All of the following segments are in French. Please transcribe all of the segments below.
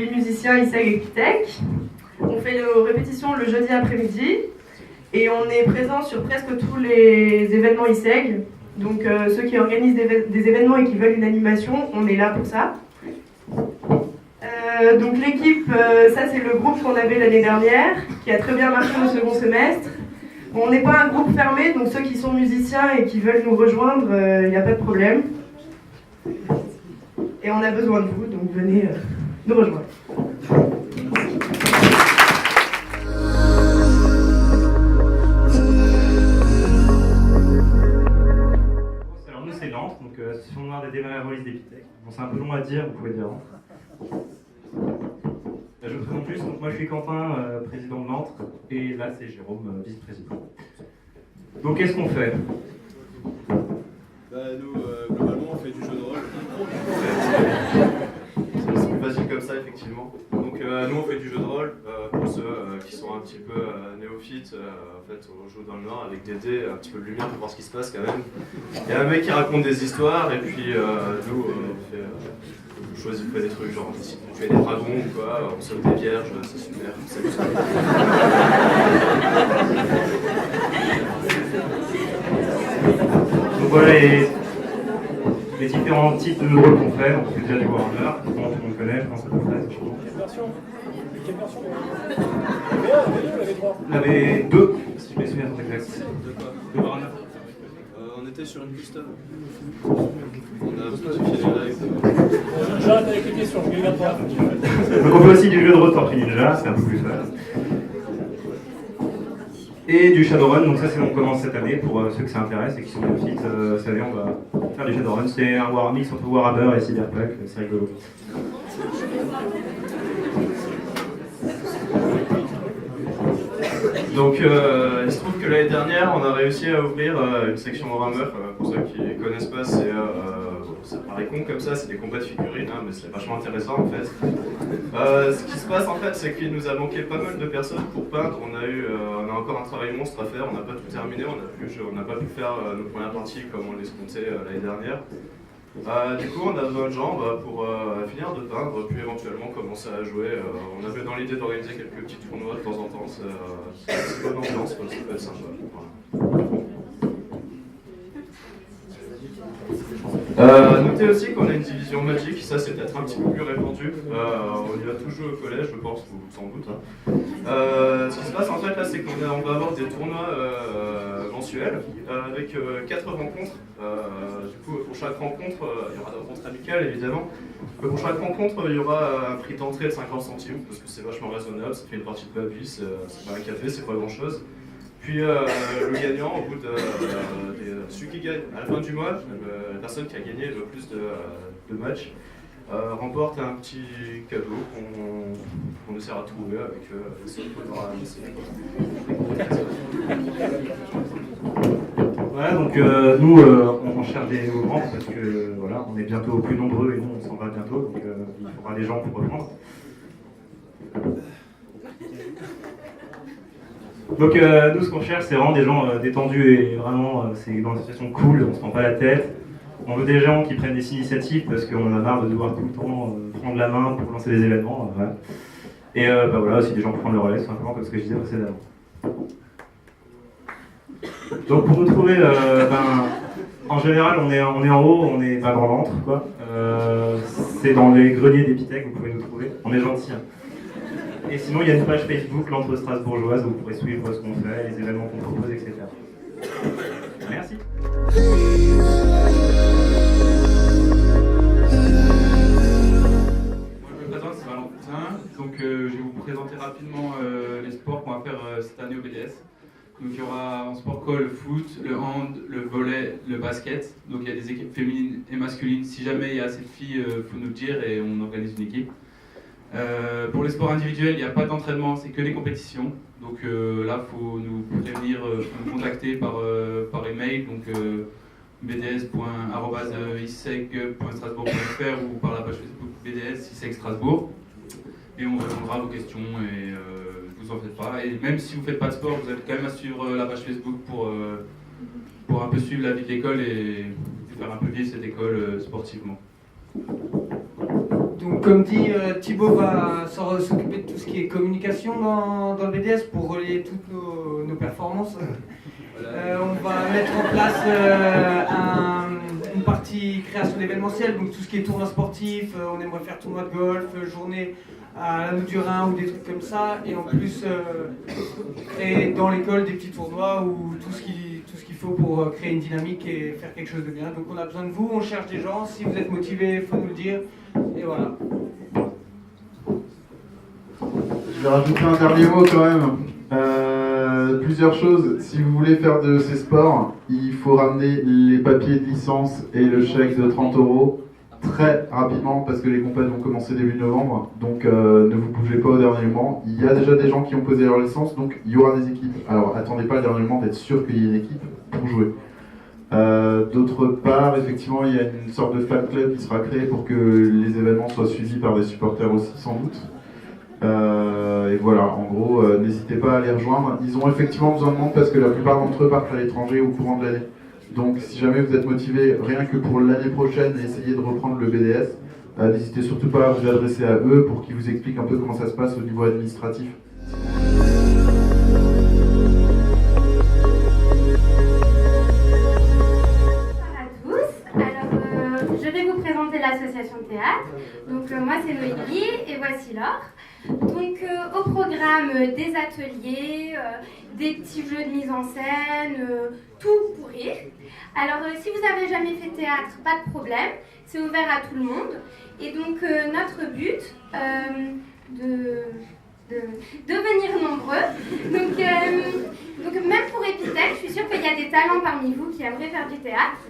8 musiciens ISEG et Pitech. On fait nos répétitions le jeudi après-midi et on est présent sur presque tous les événements ISEG. Donc ceux qui organisent des événements et qui veulent une animation, on est là pour ça. Donc l'équipe, ça c'est le groupe qu'on avait l'année dernière, qui a très bien marché au second semestre. Bon, on n'est pas un groupe fermé, donc ceux qui sont musiciens et qui veulent nous rejoindre, il n'y a pas de problème. Et on a besoin de vous, donc venez nous rejoindre. Alors nous c'est Nantes, donc Association Noire des Démarrolistes d'Epitech. Bon, c'est un peu long à dire, vous pouvez dire. Je me présente plus, donc moi je suis Quentin, président de Nantes, et là c'est Jérôme, vice-président. Donc qu'est-ce qu'on fait? Nous, globalement, on fait du jeu de rôle. C'est plus facile comme ça, effectivement. Donc nous, on fait du jeu de rôle pour ceux qui sont un petit peu néophytes en fait, on joue dans le Nord avec des dés, un petit peu de lumière pour voir ce qui se passe quand même. Il y a un mec qui raconte des histoires, et puis nous, on choisit de faire des trucs, genre on fait des dragons ou quoi, on sauve des vierges, c'est super. Donc voilà les différents types de jeux de rôle qu'on fait. Donc c'est déjà du Warhammer, tout le monde connaît, je pense à peu près. Quelle version Il y avait deux, si je me souviens exact. De Warhammer. On était sur une custom. On a modifié les règles. J'arrête avec les questions, je regarde pas. Donc on fait aussi du jeu de rôle Tortue Ninja, c'est un peu plus fun. Et du Shadowrun, donc ça c'est on commence cette année pour ceux que ça intéresse et qui sont néophytes. Cette année on va faire du Shadowrun, c'est un mix entre Warhammer et Cyberpunk, c'est rigolo. Donc il se trouve que l'année dernière on a réussi à ouvrir une section Warhammer. Pour ceux qui ne connaissent pas, ça paraît con comme ça, c'est des combats de figurines, hein, mais c'est vachement intéressant en fait. Ce qui se passe en fait, c'est qu'il nous a manqué pas mal de personnes pour peindre. On a encore un travail monstre à faire, on n'a pas tout terminé, on n'a pas pu faire nos premières parties comme on l'escomptait l'année dernière. Du coup, on a besoin de gens pour finir de peindre, puis éventuellement commencer à jouer. On avait dans l'idée d'organiser quelques petits tournois de temps en temps, c'est une bonne ambiance, ça peut être sympa. Notez aussi qu'on a une division magique, ça c'est peut-être un petit peu plus répandu. On y va tous jouer au collège, je pense, ou sans doute. Ce qui se passe en fait là, c'est qu'on va avoir des tournois mensuels avec 4 rencontres. Du coup, pour chaque rencontre, il y aura des rencontres amicales évidemment. Pour chaque rencontre, il y aura un prix d'entrée de 50 centimes parce que c'est vachement raisonnable, ça fait une partie de papy, c'est pas un café, c'est pas grand chose. Puis le gagnant, au bout de celui qui gagne à la fin du mois, la personne qui a gagné le plus de matchs, remporte un petit cadeau qu'on essaiera de trouver avec ce qu'il faudra amasser. Voilà, donc nous on cherche des nouveaux membres parce que voilà, on est bientôt plus nombreux et nous on s'en va bientôt, donc il faudra des gens pour reprendre. Donc nous ce qu'on cherche c'est vraiment des gens détendus et vraiment c'est dans une situation cool, on se prend pas la tête. On veut des gens qui prennent des initiatives parce qu'on en a marre de devoir tout le temps prendre la main pour lancer des événements. Voilà. Et voilà, aussi des gens pour prendre le relais, tout simplement comme ce que je disais précédemment. Donc pour nous trouver, en général on est en haut, on est pas dans l'antre quoi. C'est dans les greniers d'Epitech, vous pouvez nous trouver. On est gentils. Hein. Et sinon, il y a une page Facebook, l'Antre Strasbourgeoise, où vous pourrez suivre ce qu'on fait, les événements qu'on propose, etc. Merci. Moi, je me présente, c'est Valentin. Donc, je vais vous présenter rapidement les sports qu'on va faire cette année au BDS. Donc, il y aura en sport co le foot, le hand, le volley, le basket. Donc, il y a des équipes féminines et masculines. Si jamais il y a assez de filles, il faut nous le dire et on organise une équipe. Pour les sports individuels, il n'y a pas d'entraînement, c'est que des compétitions. Donc là, il faut nous prévenir, faut nous contacter par email, donc bds.iseg.strasbourg.fr ou par la page Facebook BDS ISEG Strasbourg. Et on répondra à vos questions et vous en faites pas. Et même si vous ne faites pas de sport, vous êtes quand même à suivre la page Facebook pour un peu suivre la vie de l'école et faire un peu vivre cette école sportivement. Donc comme dit, Thibaut va s'occuper de tout ce qui est communication dans le BDS pour relayer toutes nos performances. On va mettre en place une partie création d'événementiel, donc tout ce qui est tournoi sportif, on aimerait faire tournoi de golf, journée à l'anneau du Rhin ou des trucs comme ça, et en plus créer dans l'école des petits tournois ou tout ce qu'il faut pour créer une dynamique et faire quelque chose de bien. Donc on a besoin de vous, on cherche des gens, si vous êtes motivés, il faut nous le dire, et voilà. Je vais rajouter un dernier mot quand même. Plusieurs choses. Si vous voulez faire de ces sports, il faut ramener les papiers de licence et le chèque de 30 € très rapidement parce que les compètes vont commencer début novembre. Donc ne vous bougez pas au dernier moment. Il y a déjà des gens qui ont posé leur licence, donc il y aura des équipes. Alors attendez pas le dernier moment d'être sûr qu'il y ait une équipe pour jouer. D'autre part, effectivement, il y a une sorte de fan club qui sera créé pour que les événements soient suivis par des supporters aussi, sans doute. Et voilà, en gros, n'hésitez pas à les rejoindre. Ils ont effectivement besoin de monde parce que la plupart d'entre eux partent à l'étranger au courant de l'année. Donc si jamais vous êtes motivé, rien que pour l'année prochaine, essayez de reprendre le BDS. N'hésitez surtout pas à vous adresser à eux pour qu'ils vous expliquent un peu comment ça se passe au niveau administratif. Je vais vous présenter l'association de théâtre. Donc moi c'est Noélie et voici Laure. Donc au programme des ateliers, des petits jeux de mise en scène, tout pour rire. Alors si vous n'avez jamais fait théâtre, pas de problème, c'est ouvert à tout le monde. Et donc notre but de venir nombreux. Donc même pour Epitech, je suis sûre qu'il y a des talents parmi vous qui aimeraient faire du théâtre.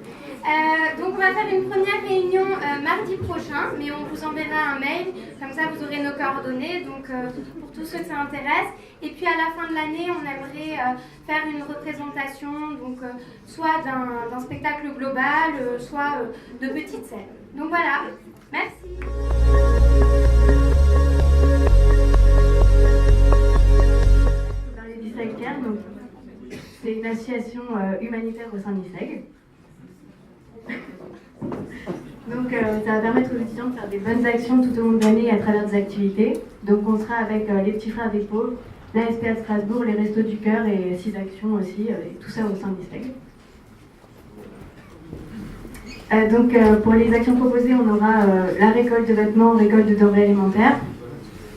Donc on va faire une première réunion mardi prochain, mais on vous enverra un mail, comme ça vous aurez nos coordonnées, donc pour tous ceux que ça intéresse. Et puis à la fin de l'année, on aimerait faire une représentation, donc soit d'un spectacle global, soit de petites scènes. Donc voilà, merci. Donc, c'est une association humanitaire au sein de l'ISEG. Donc ça va permettre aux étudiants de faire des bonnes actions tout au long de l'année à travers des activités. Donc on sera avec les petits frères des pauvres, la SPA de Strasbourg, les Restos du Cœur et 6 actions aussi, et tout ça au sein de l'ISEG. Donc pour les actions proposées, on aura la récolte de vêtements, récolte de denrées alimentaires,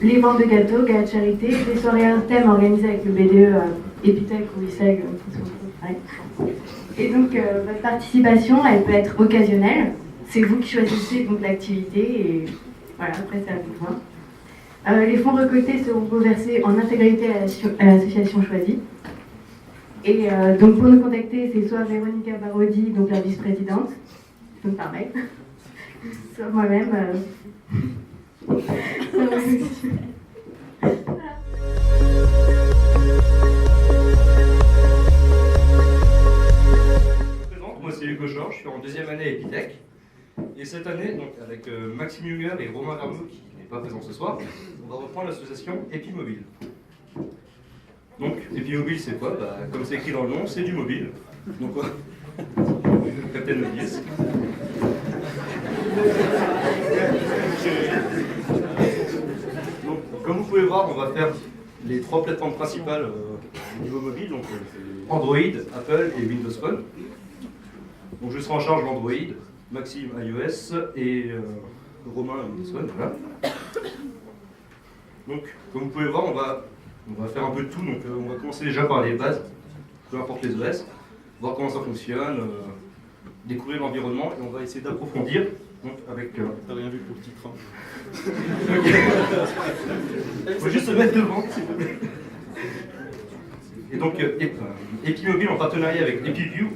les ventes de gâteaux, gars de charité, des soirées à thème organisées avec le BDE, Epitech ou ISEG. Et donc votre participation, elle peut être occasionnelle. C'est vous qui choisissez donc l'activité et voilà, après c'est à vous de voir. Les fonds récoltés seront reversés en intégralité à l'association choisie. Et donc pour nous contacter, c'est soit Véronica Barodi, donc la vice-présidente, je me permets, soit moi-même. Moi c'est Hugo Georges, je suis en deuxième année à Epitech. Et cette année, donc, avec Maxime Hunger et Romain Vermeau, qui n'est pas présent ce soir, on va reprendre l'association Epimobile. Donc Epimobile c'est quoi? Comme c'est écrit dans le nom, c'est du mobile. Donc quoi? Captain Obvious. Donc, comme vous pouvez voir, on va faire les 3 plateformes principales au niveau mobile, donc Android, Apple et Windows Phone. Donc je serai en charge d'Android, Maxime iOS et Romain Windows Phone. Voilà. Donc, comme vous pouvez voir, on va faire un peu de tout. Donc, on va commencer déjà par les bases, peu importe les OS, voir comment ça fonctionne, découvrir l'environnement et on va essayer d'approfondir. Donc avec... T'as rien vu pour le titre, hein. Faut juste se mettre devant, s'il vous plaît. Et donc, Epimobile, en partenariat avec EpiView,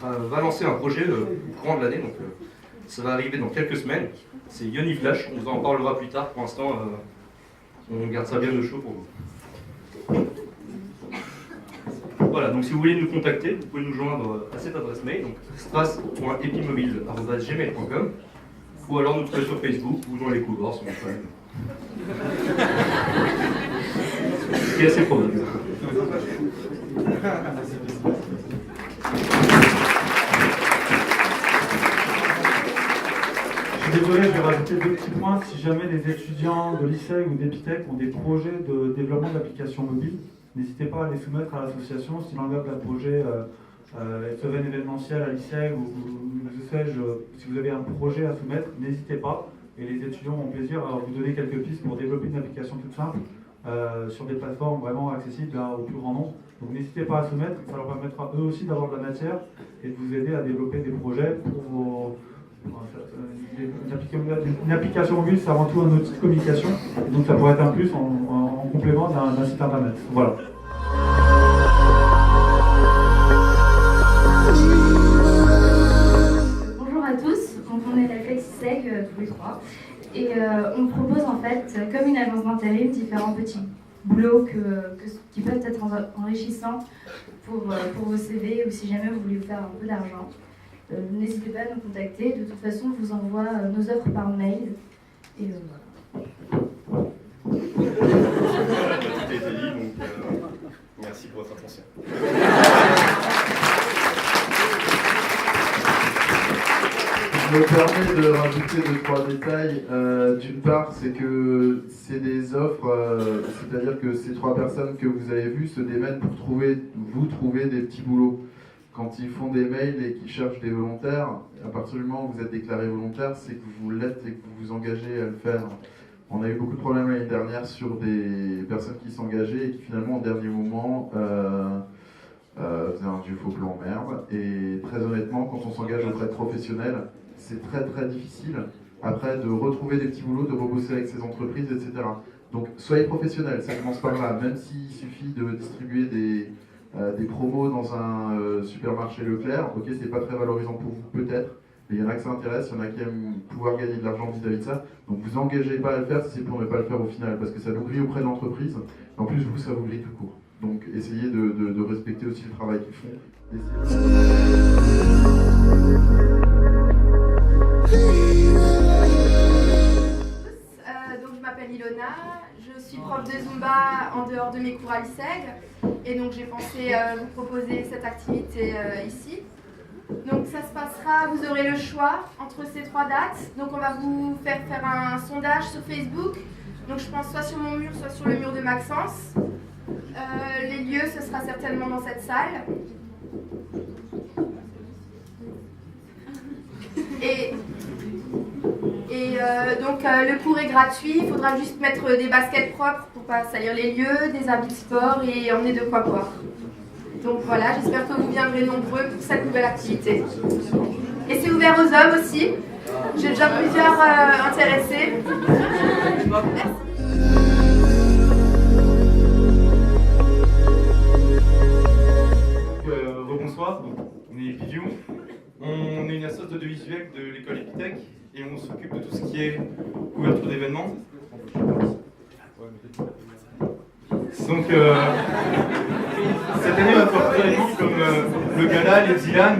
va lancer un projet au courant de l'année. Donc, ça va arriver dans quelques semaines. C'est Yoni Flash, on vous en parlera plus tard. Pour l'instant, on garde ça bien au chaud pour vous. Voilà, donc si vous voulez nous contacter, vous pouvez nous joindre à cette adresse mail, donc stras.epimobile@gmail.com. Ou alors nous trouver sur Facebook ou dans les couloirs sur mon fan. Ce qui est assez probable. désolé, je vais rajouter 2 petits points. Si jamais les étudiants de l'ISEG ou d'Epitech ont des projets de développement d'applications mobiles, n'hésitez pas à les soumettre à l'association. Si l'englobe d'un projet événementiel à l'ISEG ou sais-je, si vous avez un projet à soumettre, n'hésitez pas. Et les étudiants ont plaisir à vous donner quelques pistes pour développer une application toute simple sur des plateformes vraiment accessibles au plus grand nombre. Donc n'hésitez pas à soumettre, ça leur permettra eux aussi d'avoir de la matière et de vous aider à développer des projets pour vos... Une application mobile, c'est avant tout un outil de communication, donc ça pourrait être un plus en complément d'un site internet. Voilà. Bonjour à tous, donc on est la FlexISEG tous les trois, et on propose en fait, comme une agence d'intérim, différents petits boulots qui peuvent être enrichissants pour vos CV ou si jamais vous voulez vous faire un peu d'argent. N'hésitez pas à nous contacter, de toute façon on vous envoie nos offres par mail. Et voilà. Tout a été dit, donc merci pour votre attention. Je me permets de rajouter 2-3 détails. D'une part, c'est que c'est des offres, c'est-à-dire que ces 3 personnes que vous avez vues se démènent pour vous trouver des petits boulots. Quand ils font des mails et qu'ils cherchent des volontaires, à partir du moment où vous êtes déclaré volontaire, c'est que vous l'êtes et que vous vous engagez à le faire. On a eu beaucoup de problèmes l'année dernière sur des personnes qui s'engageaient et qui finalement, au dernier moment, faisaient un vieux faux plan merde. Et très honnêtement, quand on s'engage auprès de professionnels, c'est très très difficile après de retrouver des petits boulots, de rebosser avec ces entreprises, etc. Donc soyez professionnels, ça commence par là. Même s'il suffit de distribuer des promos dans un supermarché Leclerc, ok, c'est pas très valorisant pour vous peut-être, mais il y en a que ça intéresse, il y en a qui aiment pouvoir gagner de l'argent vis-à-vis de ça. Donc vous engagez pas à le faire si c'est pour ne pas le faire au final, parce que ça vous grille auprès de l'entreprise, en plus vous, ça vous grille tout court. Donc essayez de respecter aussi le travail qu'ils font. Donc je m'appelle Ilona, je suis prof de Zumba en dehors de mes cours à l'ISEG et donc j'ai pensé vous proposer cette activité ici. Donc ça se passera, vous aurez le choix entre ces 3 dates. Donc on va vous faire un sondage sur Facebook. Donc je pense soit sur mon mur, soit sur le mur de Maxence. Les lieux, ce sera certainement dans cette salle. Donc le cours est gratuit, il faudra juste mettre des baskets propres pour pas salir les lieux, des habits de sport et emmener de quoi boire. Donc voilà, j'espère que vous viendrez nombreux pour cette nouvelle activité. Et c'est ouvert aux hommes aussi. J'ai déjà plusieurs intéressés. Merci. Rebonsoir, on est Piviou. On est une association d'audiovisuel de l'école Epitech et on s'occupe de tout ce qui est couverture d'événements. Donc cette année on va faire plusieurs événements comme le gala, les Dylan,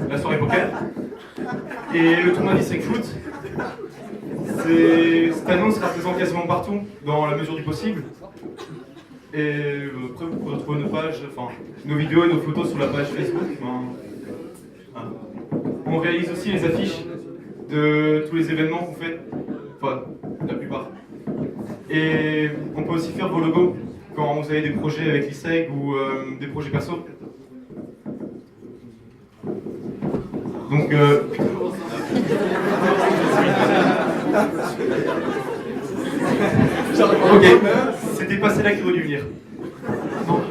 la soirée poker et le tournoi d'ISEG Foot. Cette année on sera présent quasiment partout dans la mesure du possible. Et après vous pouvez retrouver nos pages, enfin nos vidéos et nos photos sur la page Facebook. On réalise aussi les affiches de tous les événements qu'on fait, enfin la plupart. Et on peut aussi faire vos logos quand vous avez des projets avec l'ISEG ou des projets perso. Donc ok, c'était pas celle-là qui aurait dû venir. Donc,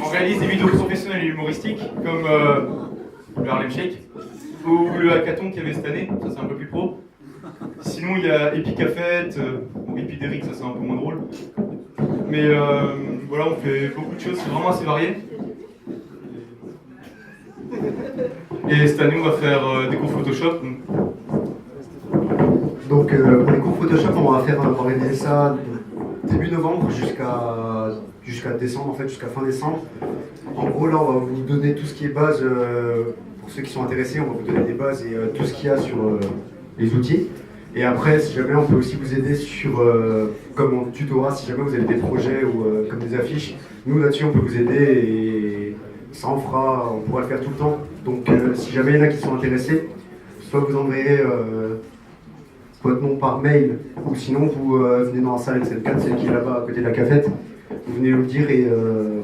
on réalise des vidéos professionnelles et humoristiques comme le Harlem Shake ou le hackathon qu'il y avait cette année, ça c'est un peu plus pro. Sinon il y a Epicafet, ou Epidéric, ça c'est un peu moins drôle. Mais voilà, on fait beaucoup de choses, c'est vraiment assez varié. Et cette année on va faire des cours Photoshop. Donc pour les cours Photoshop, on va organiser ça début novembre jusqu'à décembre, en fait jusqu'à fin décembre. En gros là on va vous donner tout ce qui est base, pour ceux qui sont intéressés, on va vous donner des bases et tout ce qu'il y a sur les outils. Et après, si jamais on peut aussi vous aider sur, comme en tutorat, si jamais vous avez des projets ou comme des affiches, nous là-dessus on peut vous aider et ça on pourra le faire tout le temps. Donc si jamais il y en a qui sont intéressés, soit vous enverrez votre nom par mail, ou sinon vous venez dans la salle XL4, celle qui est là-bas à côté de la cafette, vous venez nous le dire et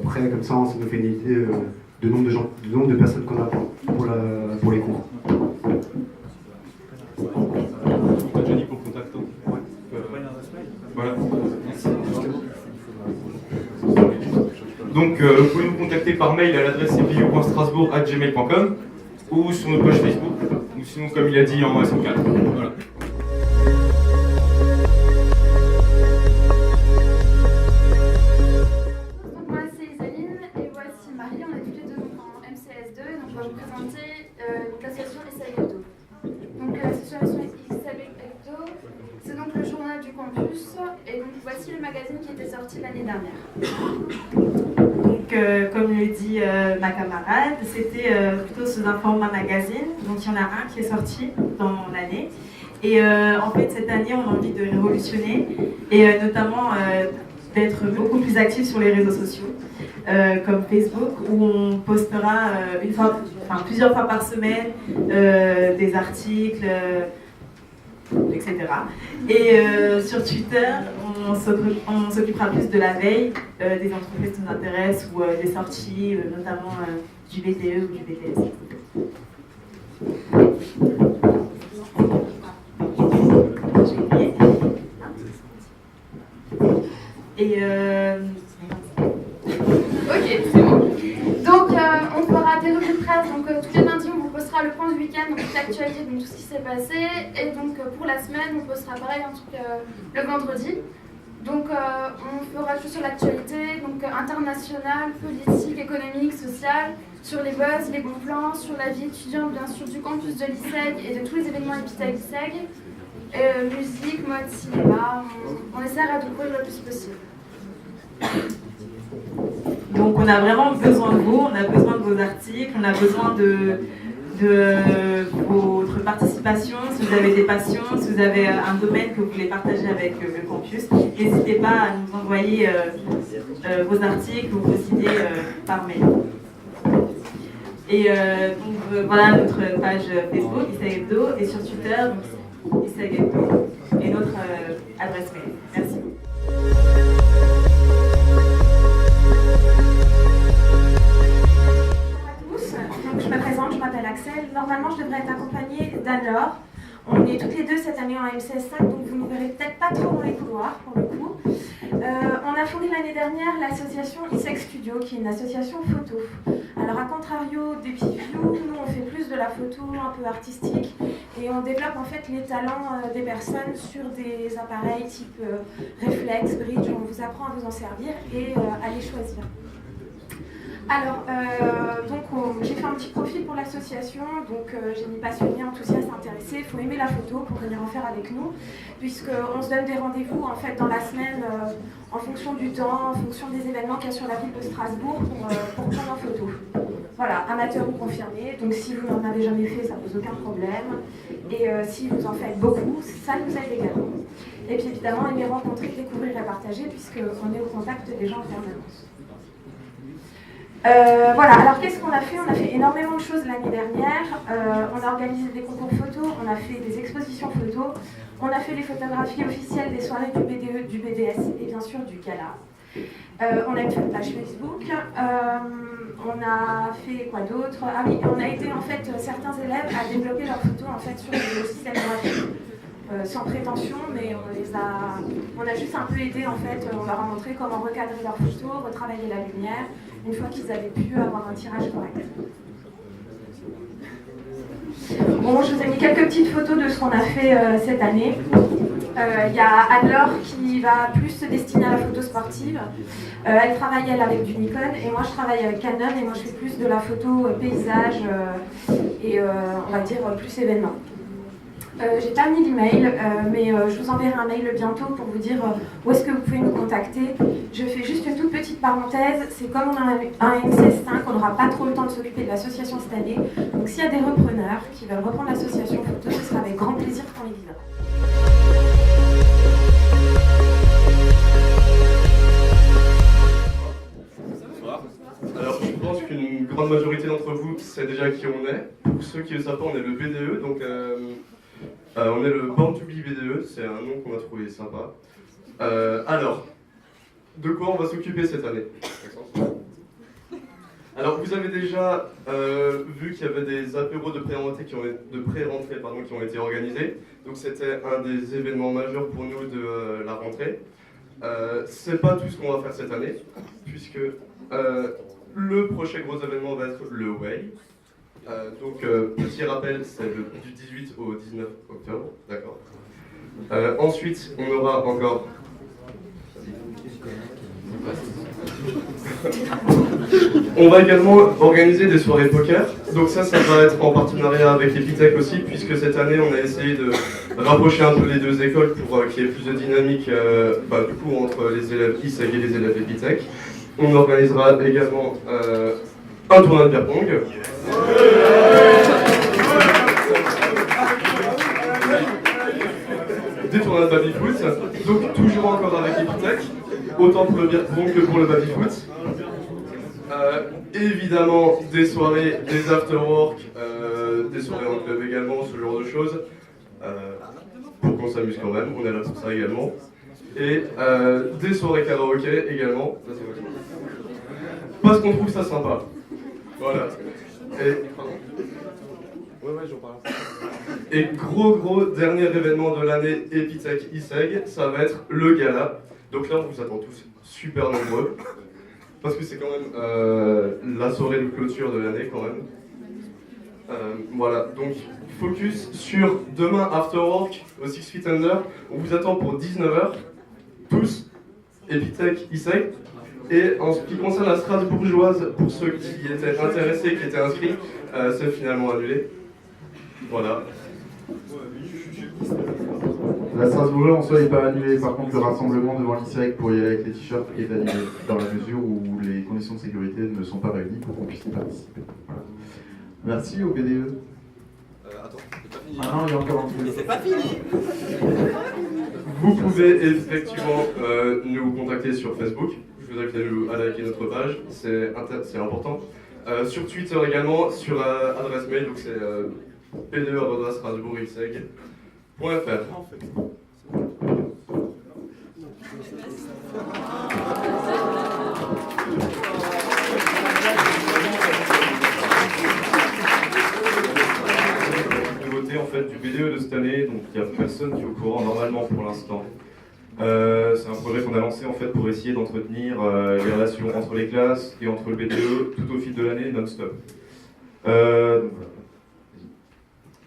après comme ça nous fait une idée de nombre de gens, du nombre de personnes qu'on a pour les cours. On t'a déjà dit pour le contact. Voilà. Donc vous pouvez nous contacter par mail à l'adresse bio.strasbourg@gmail.com ou sur notre page Facebook, ou sinon comme il a dit en SM4. Voilà. Moi c'est Isaline et voici Marie, on est toutes les deux donc, en MCS2 et donc on va vous présenter l'association ISEG Hebdo. Donc l'association ISEG Hebdo, c'est donc le journal du campus et donc voici le magazine qui était sorti l'année dernière. Donc comme le dit ma camarade, c'était plutôt sous un format magazine, donc il y en a un qui est sorti dans l'année. Et en fait cette année on a envie de révolutionner et notamment d'être beaucoup plus actifs sur les réseaux sociaux, comme Facebook, où on postera plusieurs fois par semaine des articles, etc. Et sur Twitter, on s'occupera plus de la veille des entreprises qui nous intéressent ou des sorties, notamment du BDE ou du BDS. Et ok, c'est bon. Donc on fera des revues de presse, donc tous les lundis on vous postera le point du week-end, donc toute l'actualité, donc tout ce qui s'est passé. Et donc pour la semaine on postera pareil un truc le vendredi. Donc on fera tout sur l'actualité, donc internationale, politique, économique, sociale, sur les buzz, les bons plans, sur la vie étudiante bien sûr du campus de l'ISEG et de tous les événements Epitech-ISEG. Musique, mode, cinéma, on essaiera de couvrir le plus possible. donc on a vraiment besoin de vous, on a besoin de vos articles, on a besoin de votre participation, si vous avez des passions, si vous avez un domaine que vous voulez partager avec le campus, n'hésitez pas à nous envoyer vos articles ou vos idées par mail. Et donc voilà notre page Facebook, ISEG Hebdo, et sur Twitter, donc ISEG Hebdo, et notre adresse mail. Merci. Donc, je me présente, je m'appelle Axel. Normalement, je devrais être accompagnée d'Anne-Laure. On est toutes les deux cette année en MCS5, donc vous ne nous verrez peut-être pas trop dans les couloirs pour le coup. On a fondé l'année dernière l'association ISEG Studio, qui est une association photo. Alors, à contrario des Piview, nous on fait plus de la photo un peu artistique et on développe en fait les talents des personnes sur des appareils type réflexe, bridge, on vous apprend à vous en servir et à les choisir. Alors, j'ai fait un petit profil pour l'association, donc j'ai mis passionné, enthousiaste, intéressé. Il faut aimer la photo pour venir en faire avec nous, puisqu'on se donne des rendez-vous en fait dans la semaine en fonction du temps, en fonction des événements qu'il y a sur la ville de Strasbourg pour prendre en photo. Voilà, amateur ou confirmé, donc si vous n'en avez jamais fait, ça ne pose aucun problème. Et si vous en faites beaucoup, ça nous aide également. Et puis évidemment, aimer rencontrer, découvrir et partager, puisqu'on est au contact des gens en permanence. Voilà, alors qu'est-ce qu'on a fait? On a fait énormément de choses l'année dernière. On a organisé des concours photos, on a fait des expositions photos, on a fait les photographies officielles des soirées du BDE, du BDS et bien sûr du gala. On a une page Facebook, on a fait quoi d'autre? Ah oui, on a aidé en fait certains élèves à développer leurs photos en fait sur le système graphique. Sans prétention, mais on a juste un peu aidé en fait, on leur a montré comment recadrer leurs photos, retravailler la lumière, une fois qu'ils avaient pu avoir un tirage correct. Bon, je vous ai mis quelques petites photos de ce qu'on a fait cette année. Il y a Anne-Laure qui va plus se destiner à la photo sportive. Elle travaille elle avec du Nikon et moi je travaille avec Canon et moi je fais plus de la photo paysage et on va dire plus événement. J'ai pas mis l'email, mais je vous enverrai un mail bientôt pour vous dire où est-ce que vous pouvez nous contacter. Je fais juste une toute petite parenthèse, c'est comme on a un MCS5, on n'aura pas trop le temps de s'occuper de l'association cette année. Donc s'il y a des repreneurs qui veulent reprendre l'association photo, ce sera avec grand plaisir qu'on les guidera. Bonsoir. Alors je pense qu'une grande majorité d'entre vous sait déjà qui on est. Pour ceux qui ne le savent pas, on est le BDE, donc On est le Born to Be BDE, c'est un nom qu'on a trouvé sympa. Alors, de quoi on va s'occuper cette année? Alors, vous avez déjà vu qu'il y avait des apéros de pré-rentrée qui ont été organisés. Donc, c'était un des événements majeurs pour nous de la rentrée. C'est pas tout ce qu'on va faire cette année, puisque le prochain gros événement va être le Way. Donc, petit rappel, c'est du 18 au 19 octobre, d'accord. Ensuite, on aura encore... On va également organiser des soirées poker. Donc ça va être en partenariat avec Epitech aussi, puisque cette année, on a essayé de rapprocher un peu les deux écoles pour qu'il y ait plus de dynamique du coup, entre les élèves ISEG et les élèves Epitech. On organisera également un tournoi de beer pong. Des tournois de baby-foot, donc toujours encore avec Epitech, autant pour le beer pong que pour le baby-foot. Évidemment, des soirées, des after-work, des soirées en club également, ce genre de choses, pour qu'on s'amuse quand même, on est là pour ça également. Et des soirées karaoké également, parce qu'on trouve ça sympa. Voilà. Et gros dernier événement de l'année Epitech ISEG, ça va être le gala. Donc là on vous attend tous super nombreux, parce que c'est quand même la soirée de clôture de l'année quand même. Voilà, donc focus sur demain after work au 6 Feet Under. On vous attend pour 19h, tous, Epitech ISEG. Et en ce qui concerne la Strasbourgeoise, pour ceux qui étaient intéressés, qui étaient inscrits, c'est finalement annulé. Voilà. La Strasbourgeoise en soi n'est pas annulée, par contre le rassemblement devant l'ISEG pour y aller avec les t-shirts est annulé, dans la mesure où les conditions de sécurité ne sont pas réunies pour qu'on puisse y participer. Voilà. Merci au BDE. Attends, c'est pas fini. Ah non, il y a encore un truc. Mais c'est pas fini. Vous pouvez effectivement nous contacter sur Facebook. Je vous invite à liker notre page, c'est important. Sur Twitter également, sur adresse mail, donc c'est bde@strasbourgiseg.fr. Nouveauté en fait du BDE de cette année, donc il n'y a personne qui est au courant normalement pour l'instant. C'est un projet qu'on a lancé en fait pour essayer d'entretenir les relations entre les classes et entre le BDE tout au fil de l'année non-stop.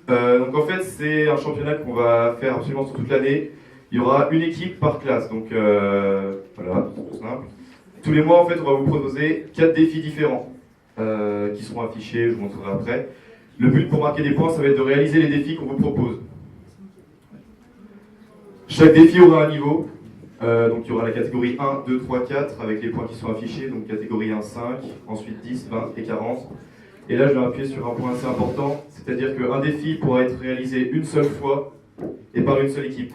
Donc en fait c'est un championnat qu'on va faire absolument sur toute l'année. Il y aura une équipe par classe, donc voilà, c'est tout simple. Tous les mois en fait on va vous proposer 4 défis différents qui seront affichés, je vous montrerai après. Le but pour marquer des points, ça va être de réaliser les défis qu'on vous propose. Chaque défi aura un niveau, donc il y aura la catégorie 1, 2, 3, 4 avec les points qui sont affichés, donc catégorie 1, 5, ensuite 10, 20 et 40. Et là je vais appuyer sur un point assez important, c'est-à-dire qu'un défi pourra être réalisé une seule fois et par une seule équipe.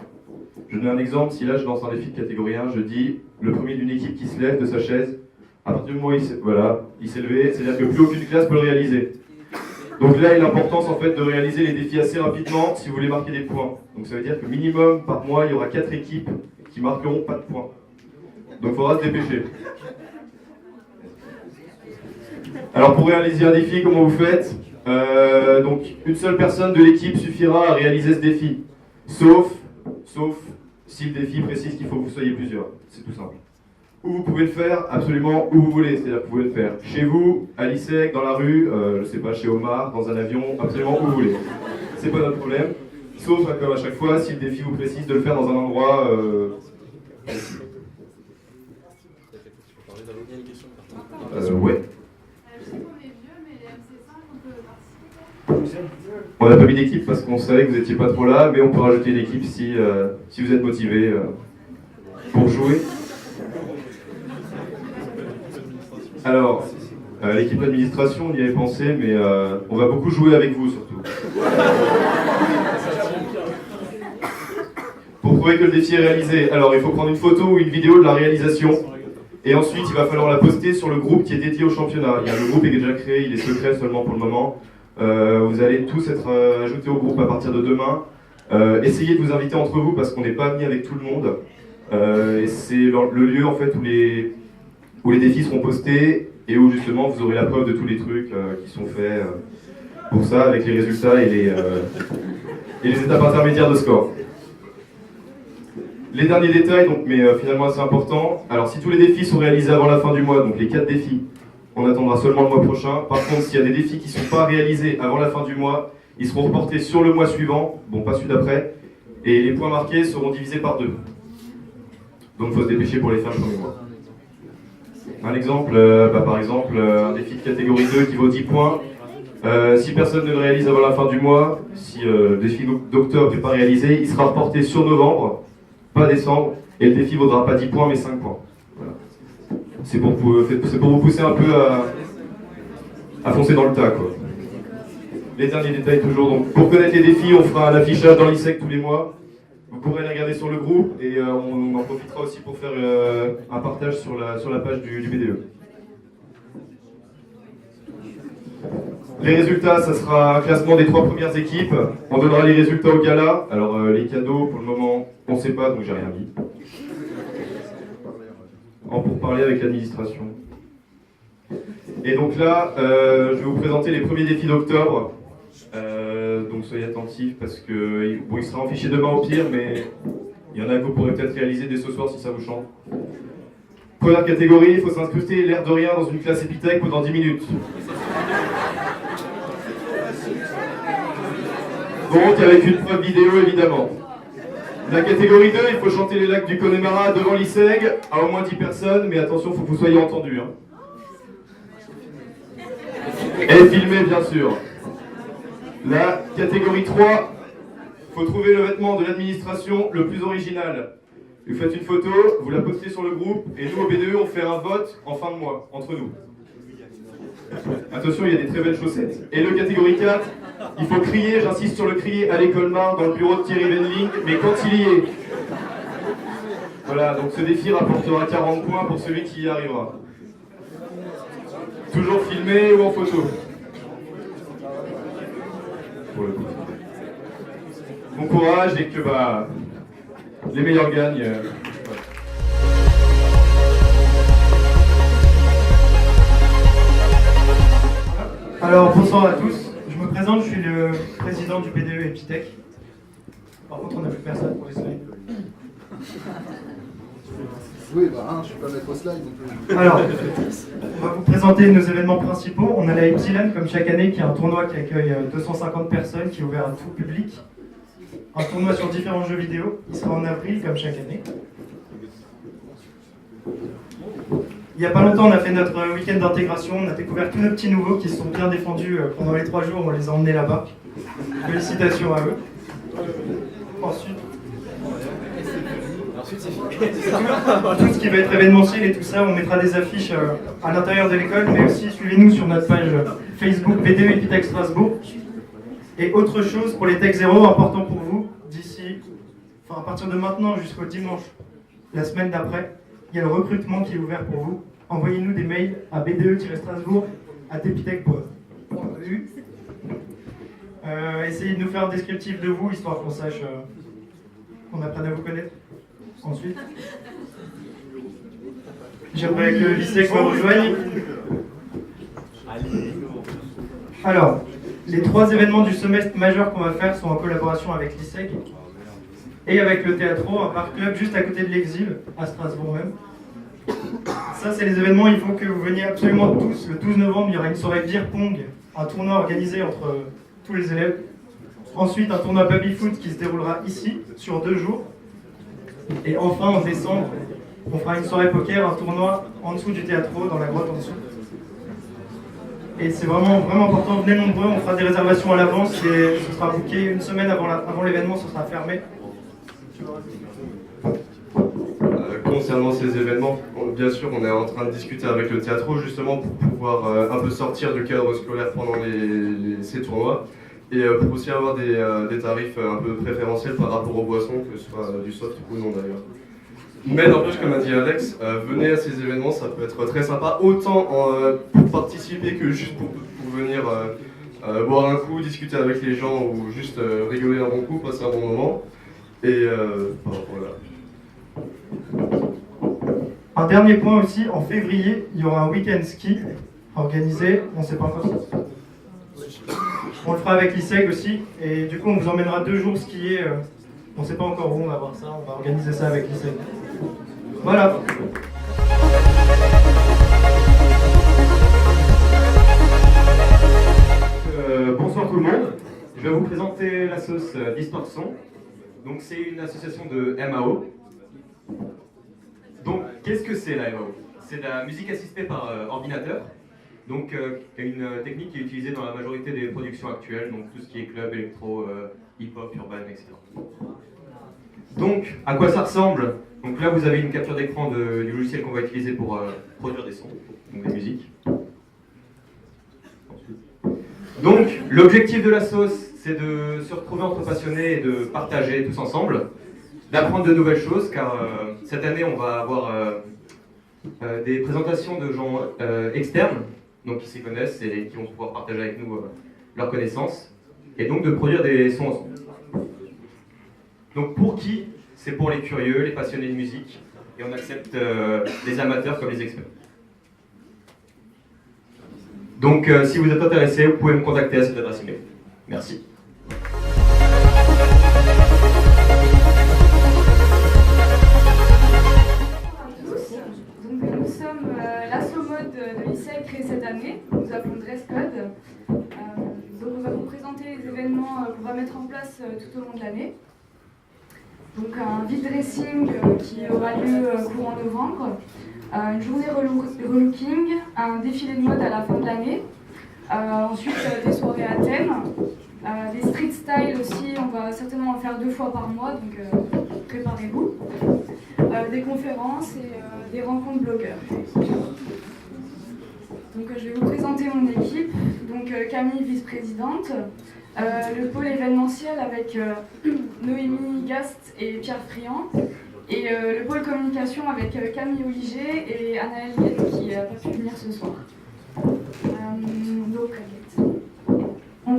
Je donne un exemple, si là je lance un défi de catégorie 1, je dis le premier d'une équipe qui se lève de sa chaise, à partir du moment où il s'est levé, c'est-à-dire que plus aucune classe peut le réaliser. Donc là, il y a l'importance en fait de réaliser les défis assez rapidement si vous voulez marquer des points. Donc ça veut dire que minimum par mois, il y aura 4 équipes qui marqueront pas de points. Donc il faudra se dépêcher. Alors pour réaliser un défi, comment vous faites? Donc une seule personne de l'équipe suffira à réaliser ce défi. Sauf si le défi précise qu'il faut que vous soyez plusieurs. C'est tout simple. Ou vous pouvez le faire absolument où vous voulez, c'est-à-dire que vous pouvez le faire chez vous, à l'ISEG, dans la rue, je sais pas, chez Omar, dans un avion, absolument où vous voulez. C'est pas notre problème, sauf comme à chaque fois, si le défi vous précise de le faire dans un endroit ouais. On n'a pas mis d'équipe parce qu'on savait que vous n'étiez pas trop là, mais on peut rajouter une équipe si vous êtes motivé pour jouer. Alors, l'équipe d'administration, on y avait pensé, mais on va beaucoup jouer avec vous surtout. Pour prouver que le défi est réalisé, alors il faut prendre une photo ou une vidéo de la réalisation, et ensuite il va falloir la poster sur le groupe qui est dédié au championnat. Le groupe est déjà créé, il est secret seulement pour le moment. Vous allez tous être ajoutés au groupe à partir de demain. Essayez de vous inviter entre vous parce qu'on n'est pas amis avec tout le monde. Et c'est le lieu en fait où les défis seront postés et où justement vous aurez la preuve de tous les trucs qui sont faits pour ça, avec les résultats et les étapes intermédiaires de score. Les derniers détails, donc, mais finalement assez importants. Alors si tous les défis sont réalisés avant la fin du mois, donc les 4 défis, on attendra seulement le mois prochain. Par contre, s'il y a des défis qui ne sont pas réalisés avant la fin du mois, ils seront reportés sur le mois suivant, bon pas celui d'après, et les points marqués seront divisés par 2. Donc il faut se dépêcher pour les faire le premier mois. Un exemple, par exemple, un défi de catégorie 2 qui vaut 10 points. Si personne ne le réalise avant la fin du mois, si le défi d'octobre n'est pas réalisé, il sera reporté sur novembre, pas décembre, et le défi ne vaudra pas 10 points mais 5 points. Voilà. C'est pour vous pousser un peu à foncer dans le tas, quoi. Les derniers détails toujours, donc pour connaître les défis, on fera un affichage dans l'ISEC tous les mois. Vous pourrez les regarder sur le groupe et on en profitera aussi pour faire un partage sur la page du BDE. Les résultats, ça sera un classement des 3 premières équipes. On donnera les résultats au gala. Alors les cadeaux, pour le moment, on ne sait pas, donc j'ai rien mis. Pour parler avec l'administration. Et donc là, je vais vous présenter les premiers défis d'octobre. Donc soyez attentifs parce que bon, il sera en fichier demain au pire, mais il y en a que vous pourrez peut-être réaliser dès ce soir si ça vous chante. Première catégorie, il faut s'incruster l'air de rien dans une classe épithèque pendant 10 minutes. Donc avec une preuve vidéo évidemment. La catégorie 2, il faut chanter les lacs du Connemara devant l'ISEG à au moins 10 personnes, mais attention, il faut que vous soyez entendus. Hein. Et filmé bien sûr. La catégorie 3, il faut trouver le vêtement de l'administration le plus original. Vous faites une photo, vous la postez sur le groupe, et nous au BDE on fait un vote en fin de mois, entre nous. Attention, il y a des très belles chaussettes. Et le catégorie 4, il faut crier, j'insiste sur le crier, à l'école Mar, dans le bureau de Thierry Venling, mais quand il y est. Voilà, donc ce défi rapportera 40 points pour celui qui y arrivera. Toujours filmé ou en photo. Bon courage et que les meilleurs gagnent. Alors bonsoir à tous, je me présente, je suis le président du BDE Epitech. Par contre on n'a plus personne pour les slides. Oui, je suis pas maître slide non plus. Alors, on va vous présenter nos événements principaux. On a la Epsilon comme chaque année qui est un tournoi qui accueille 250 personnes, qui est ouvert à tout public. Un tournoi sur différents jeux vidéo, il sera en avril comme chaque année. Il n'y a pas longtemps, on a fait notre week-end d'intégration, on a découvert tous nos petits nouveaux qui se sont bien défendus pendant les 3 jours, on les a emmenés là-bas. Félicitations à eux. Ensuite, tout ce qui va être événementiel et tout ça, on mettra des affiches à l'intérieur de l'école, mais aussi suivez-nous sur notre page Facebook BDE Epitech Strasbourg. Et autre chose pour les Tech 0, important pour vous, à partir de maintenant jusqu'au dimanche, la semaine d'après, il y a le recrutement qui est ouvert pour vous. Envoyez-nous des mails à bde-strasbourg@epitech.eu. Essayez de nous faire un descriptif de vous, histoire qu'on sache, qu'on apprenne à vous connaître. Ensuite, j'aimerais que l'ISEC me rejoigne. Alors, les 3 événements du semestre majeurs qu'on va faire sont en collaboration avec l'ISEC et avec le Théâtro, un parc club juste à côté de l'Exil, à Strasbourg même. Ça, c'est les événements, il faut que vous veniez absolument tous. Le 12 novembre, il y aura une soirée beer pong, un tournoi organisé entre tous les élèves. Ensuite, un tournoi baby-foot qui se déroulera ici, sur 2 jours. Et enfin, en décembre, on fera une soirée poker, un tournoi en dessous du Théâtro, dans la grotte en dessous. Et c'est vraiment, vraiment important, venez nombreux, on fera des réservations à l'avance et ce sera booké une semaine avant l'événement, ce sera fermé. Concernant ces événements, bien sûr, on est en train de discuter avec le Théâtro justement pour pouvoir un peu sortir du cadre scolaire pendant ces tournois et pour aussi avoir des tarifs un peu préférentiels par rapport aux boissons, que ce soit du soft ou non d'ailleurs. Mais n'empêche, comme a dit Alex, venez à ces événements, ça peut être très sympa, autant pour participer que juste pour venir boire un coup, discuter avec les gens ou juste rigoler un bon coup, passer un bon moment. Et voilà. Un dernier point aussi, en février, il y aura un week-end ski organisé, on ne sait pas encore ça. On le fera avec l'ISEG aussi, et du coup on vous emmènera 2 jours skier, on ne sait pas encore où on va voir ça, on va organiser ça avec l'ISEG. Voilà. Bonsoir tout le monde, je vais vous présenter l'association Distorsion. Donc c'est une association de MAO. Donc qu'est-ce que c'est la MAO? C'est de la musique assistée par ordinateur. Donc une technique qui est utilisée dans la majorité des productions actuelles, donc tout ce qui est club, électro, hip-hop, urbain, etc. Donc à quoi ça ressemble? Donc là vous avez une capture d'écran du logiciel qu'on va utiliser pour produire des sons, donc des musiques. Donc l'objectif de la sauce, c'est de se retrouver entre passionnés et de partager tous ensemble, d'apprendre de nouvelles choses, car cette année on va avoir des présentations de gens externes, donc qui s'y connaissent et qui vont pouvoir partager avec nous leurs connaissances, et donc de produire des sons ensemble. Donc pour qui? C'est pour les curieux, les passionnés de musique, et on accepte les amateurs comme les experts. Donc si vous êtes intéressé, vous pouvez me contacter à cette adresse email. Merci. Donc nous sommes l'asso-mode de l'ISEG créé cette année, nous appelons Dress Code. Donc on va vous présenter les événements qu'on va mettre en place tout au long de l'année. Donc un vide dressing qui aura lieu courant novembre, une journée relooking, un défilé de mode à la fin de l'année, ensuite des soirées à thème, des street style aussi, on va certainement en faire 2 fois par mois, donc préparez-vous, des conférences et des rencontres blogueurs. Donc je vais vous présenter mon équipe, donc Camille vice-présidente, le pôle événementiel avec Noémie Gast et Pierre Friand, et le pôle communication avec Camille Oliger et Anaëlle Guette qui n'a pas pu venir ce soir. Donc, on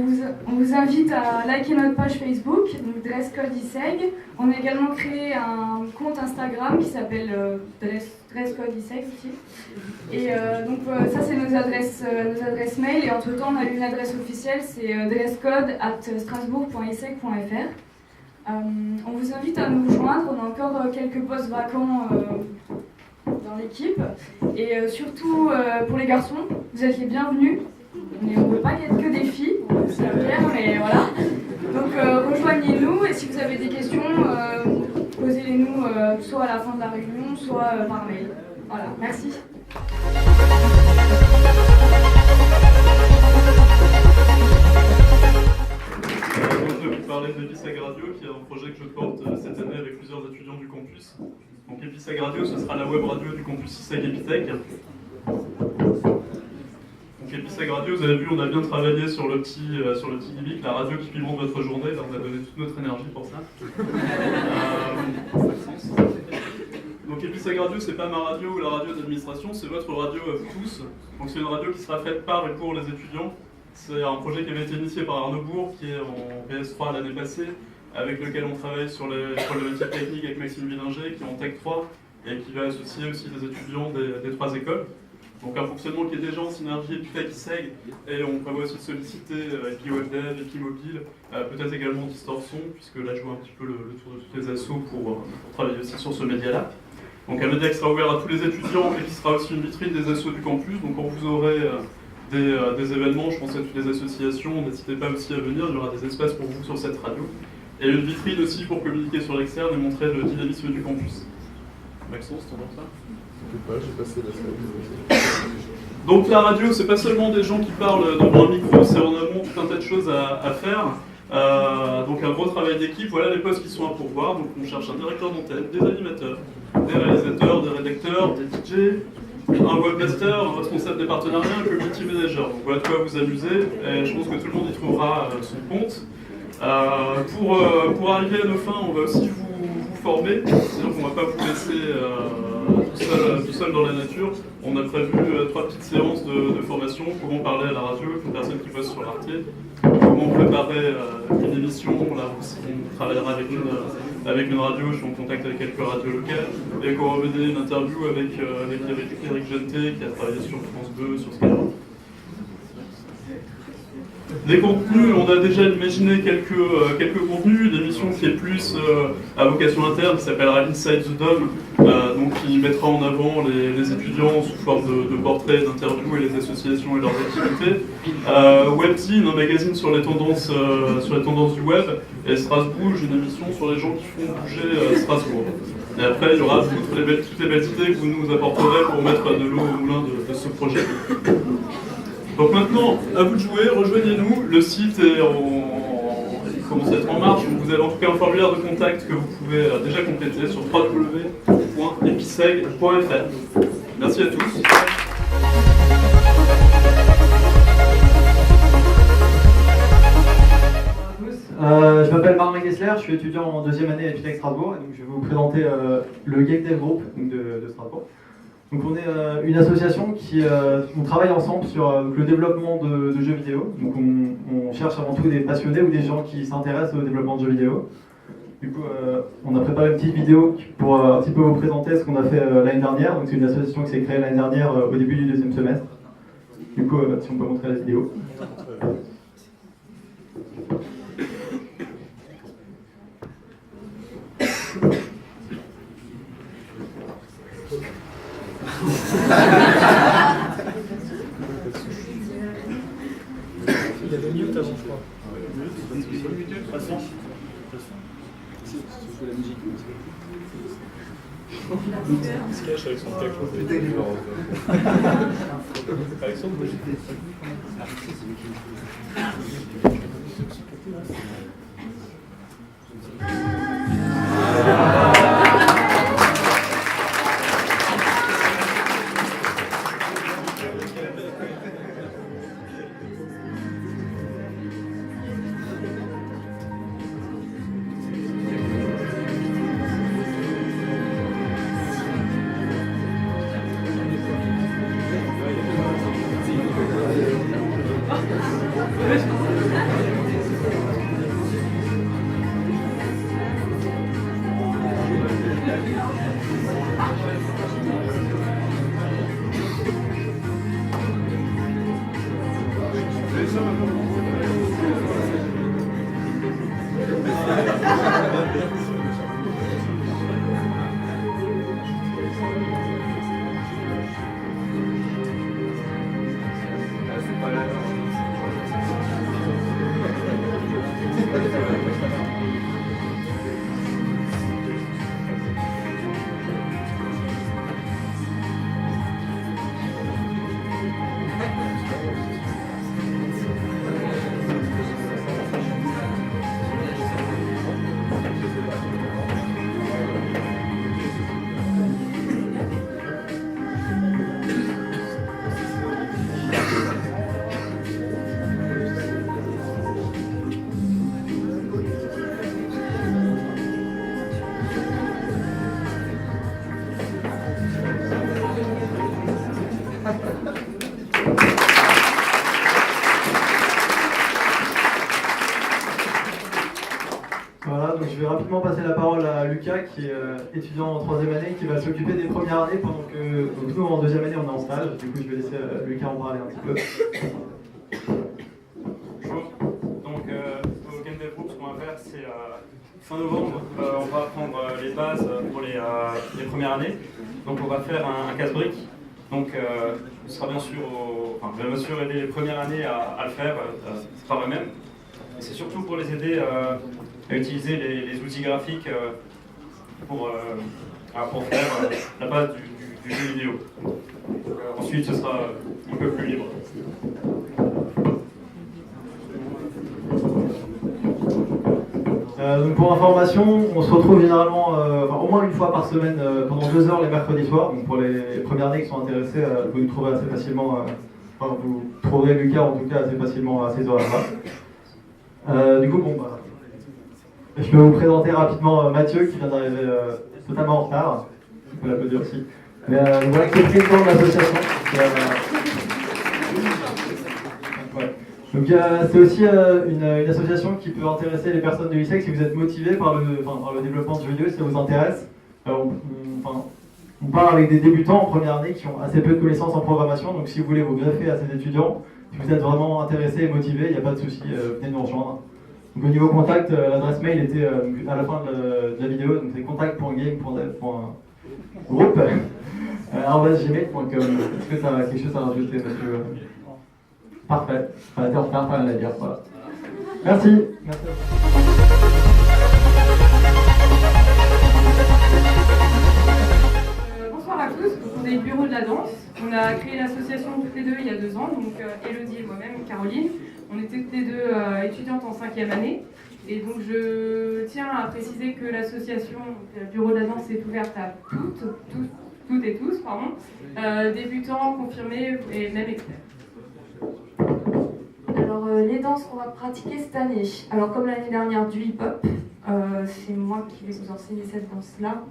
vous invite à liker notre page Facebook, donc Dress Code ISEG. On a également créé un compte Instagram qui s'appelle Dress Code ISEG aussi. Et donc ça c'est nos adresses mail, et entre temps on a une adresse officielle, c'est dresscode@strasbourg.iseg.fr. On vous invite à nous rejoindre, on a encore quelques postes vacants dans l'équipe, et surtout pour les garçons, vous êtes les bienvenus. On ne veut pas qu'il y ait que des filles, c'est clair, mais voilà. Donc rejoignez-nous, et si vous avez des questions, posez-les-nous soit à la fin de la réunion, soit par mail. Voilà, merci. Je vais vous parler d'Episag Radio, qui est un projet que je porte cette année avec plusieurs étudiants du campus. Donc Episag Radio, ce sera la web radio du campus ISEG Epitech. Donc Episag Radio, vous avez vu, on a bien travaillé sur le petit gimmick, la radio qui pimente votre journée. Là, on a donné toute notre énergie pour ça. Donc Episag Radio, c'est pas ma radio ou la radio d'administration, c'est votre radio à vous tous. Donc c'est une radio qui sera faite par et pour les étudiants. C'est un projet qui avait été initié par Arnaud Bourg, qui est en PS3 l'année passée, avec lequel on travaille sur les problématiques techniques avec Maxime Villinger, qui est en Tech 3, et qui va associer aussi des étudiants des 3 écoles. Donc un fonctionnement qui est déjà en synergie Epitech ISEG, et on prévoit aussi de solliciter EpiWebDev, EpiMobile, peut-être également Distorsion, puisque là je vois un petit peu le tour de toutes les assos pour travailler aussi sur ce média-là. Donc un média qui sera ouvert à tous les étudiants et qui sera aussi une vitrine des assos du campus. Donc quand vous aurez des événements, je pense à toutes les associations, n'hésitez pas aussi à venir, il y aura des espaces pour vous sur cette radio. Et une vitrine aussi pour communiquer sur l'externe et montrer le dynamisme du campus. Maxence, tu entends ça? J'ai passé la slide. Donc la radio, c'est pas seulement des gens qui parlent devant un micro, c'est en amont tout un tas de choses à faire. Donc un gros travail d'équipe, voilà les postes qui sont à pourvoir. Donc on cherche un directeur d'antenne, des animateurs, des réalisateurs, des rédacteurs, des DJ, un webmaster, un responsable des partenariats, un community manager. Donc voilà de quoi vous amuser, et je pense que tout le monde y trouvera son compte. Pour arriver à nos fins, on va aussi vous former, c'est-à-dire qu'on ne va pas vous laisser tout tout seul dans la nature. On a prévu 3 petites séances de formation, comment parler à la radio, avec une personne qui bosse sur l'Arte, comment préparer une émission. Là aussi, on travaillera avec une radio, je suis en contact avec quelques radios locales, et comment mener une interview avec Eric Genté, qui a travaillé sur France 2, sur Skyrock. Les contenus, on a déjà imaginé quelques contenus, une émission qui est plus à vocation interne, qui s'appellera Inside the Dome, donc qui mettra en avant les étudiants sous forme de portraits, d'interviews et les associations et leurs activités. Webzine, un magazine sur les tendances du web, et Strasbourg, une émission sur les gens qui font bouger Strasbourg. Et après, il y aura toutes les belles idées que vous nous apporterez pour mettre de l'eau au moulin de ce projet. Donc maintenant, à vous de jouer, rejoignez-nous, le site il commence à être en marche, donc vous avez en tout cas un formulaire de contact que vous pouvez déjà compléter sur www.episeg.fr. Merci à tous. Je m'appelle Marc Gessler, je suis étudiant en 2e année à Epitech Strasbourg, et donc je vais vous présenter le Game Dev Group de Strasbourg. Donc on est une association on travaille ensemble sur le développement de jeux vidéo. Donc on cherche avant tout des passionnés ou des gens qui s'intéressent au développement de jeux vidéo. Du coup, on a préparé une petite vidéo pour un petit peu vous présenter ce qu'on a fait l'année dernière. Donc c'est une association qui s'est créée l'année dernière au début du 2e semestre. Du coup, si on peut montrer la vidéo. Il y avait mute avant, je crois. C'est la musique. Il se cache avec son caco. Alexandre, moi j'étais. Voilà, donc je vais rapidement passer la parole à Lucas, qui est étudiant en 3e année, qui va s'occuper des premières années pendant que nous en 2e année on est en stage. Du coup, je vais laisser Lucas en parler un petit peu. Bonjour. Donc, au Game Dev Group, ce qu'on va faire, c'est fin novembre, on va apprendre les bases pour les premières années. Donc, on va faire un casse-brique. Donc, ce sera bien sûr, je vais bien sûr aider les premières années à le faire, par eux-mêmes. Et c'est surtout pour les aider à utiliser les outils graphiques pour faire la base du jeu vidéo. Ensuite, ce sera un peu plus libre. Donc pour information, on se retrouve généralement au moins une fois par semaine pendant 2 heures les mercredis soirs. Donc pour les premières années qui sont intéressées, vous nous trouverez assez facilement, vous trouverez Lucas en tout cas assez facilement à ces horaires-là. Du coup, je vais vous présenter rapidement Mathieu qui vient d'arriver totalement en retard. On peut l'applaudir aussi. Mais voilà, qui est président de l'association. Ouais. Donc c'est aussi une association qui peut intéresser les personnes de l'ISEC si vous êtes motivé par le développement du vidéo, si ça vous intéresse. On part avec des débutants en première année qui ont assez peu de connaissances en programmation, donc si vous voulez vous greffer à ces étudiants, si vous êtes vraiment intéressé et motivé, il n'y a pas de souci, venez nous rejoindre. Donc au niveau contact, l'adresse mail était à la fin de la vidéo, donc c'est contact.game.gmail.com. Est-ce que tu as quelque chose à rajouter, monsieur? Parfait, t'es en retard, t'as rien à dire, voilà. Merci. Merci à vous. Bonsoir à tous, on est le bureau de la danse. On a créé l'association toutes les deux il y a 2 ans, donc Elodie et moi-même, Caroline. On était toutes les deux étudiantes en 5e année. Et donc je tiens à préciser que l'association, le bureau de la danse, est ouverte à toutes et tous, débutants, confirmés et même experts. Alors les danses qu'on va pratiquer cette année, alors comme l'année dernière du hip-hop, c'est moi qui vais vous enseigner cette danse-là.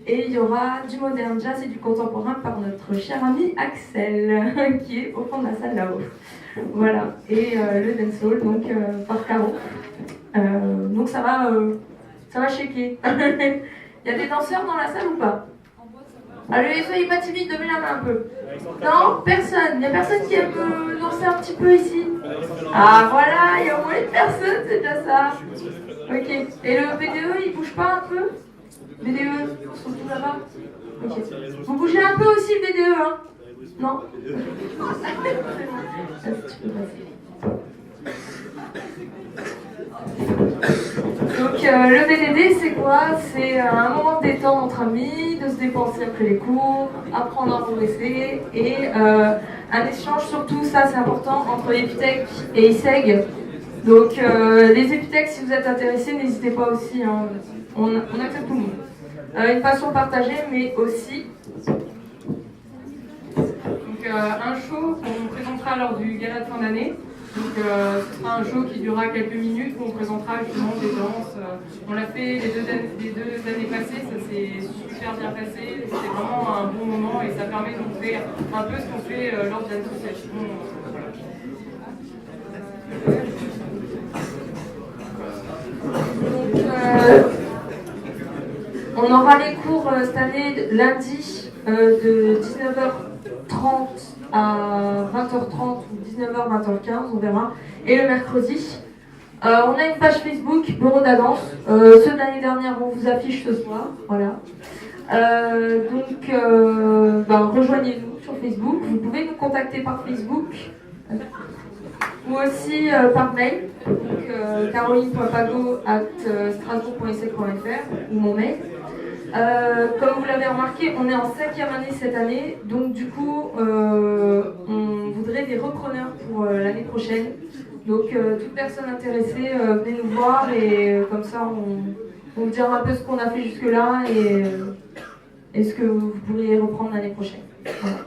Et il y aura du modern jazz et du contemporain par notre cher ami Axel, qui est au fond de la salle là-haut. Voilà, et le dancehall donc par Caro. Donc ça va shaker. Il y a des danseurs dans la salle ou pas? Allez, soyez pas timides, levez la main un peu. Non, personne. Il n'y a personne qui aime danser un petit peu ici. Ah voilà, il y a au moins une personne, c'est déjà ça. Ok. Et le BDE, il bouge pas un peu? BDE, ils sont tous là-bas. Ok. Vous bougez un peu aussi le BDE, hein? Non? Donc le VDD c'est quoi? C'est un moment de détente entre amis, de se dépenser après les cours, apprendre à progresser et un échange surtout, ça c'est important, entre Epitech et ISEG. Donc les Epitech, si vous êtes intéressés, n'hésitez pas aussi, hein. On accepte tout le monde. Une passion partagée mais aussi donc, un show qu'on présentera lors du gala de fin d'année. Donc ce sera un show qui durera quelques minutes où on présentera justement des danses. On l'a fait les deux années passées, ça s'est super bien passé. C'était vraiment un bon moment et ça permet de montrer un peu ce qu'on fait lors de l'association. Donc on aura les cours cette année lundi de 19h30 à 20h30 ou 19h, 20h15, on verra. Et le mercredi, on a une page Facebook, Bureau de la danse. Ceux de l'année dernière, on vous affiche ce soir. Voilà. Rejoignez-nous sur Facebook. Vous pouvez nous contacter par Facebook ou aussi par mail. Donc, caroline.pago@strasbourg.isec.fr ou mon mail. Comme vous l'avez remarqué, on est en 5e année cette année, donc du coup, on voudrait des repreneurs pour l'année prochaine. Donc, toute personne intéressée, venez nous voir et comme ça, on vous dira un peu ce qu'on a fait jusque-là et ce que vous pourriez reprendre l'année prochaine. Voilà.